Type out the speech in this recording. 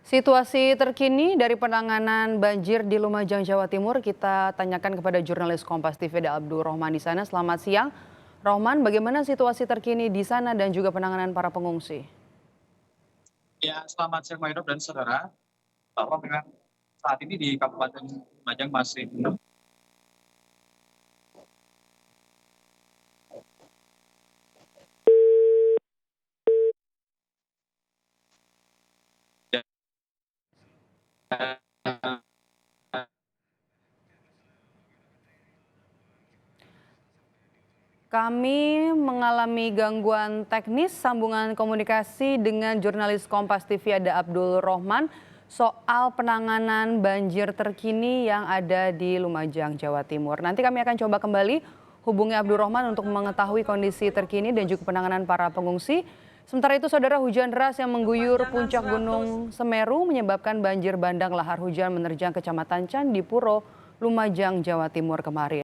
Situasi terkini dari penanganan banjir di Lumajang, Jawa Timur kita tanyakan kepada jurnalis Kompas TV Ada Abdul Rohman di sana. Selamat siang. Rohman, bagaimana situasi terkini di sana dan juga penanganan para pengungsi? Ya, selamat siang Maidop dan saudara. Bahwa memang saat ini di Kabupaten Lumajang masih belum Kami mengalami gangguan teknis sambungan komunikasi dengan jurnalis Kompas TV Ada Abdul Rohman soal penanganan banjir terkini yang ada di Lumajang, Jawa Timur. Nanti kami akan coba kembali hubungi Abdul Rohman untuk mengetahui kondisi terkini dan juga penanganan para pengungsi. Sementara itu, saudara, hujan deras yang mengguyur puncak Gunung Semeru menyebabkan banjir bandang lahar hujan menerjang Kecamatan Candipuro, Lumajang, Jawa Timur kemarin.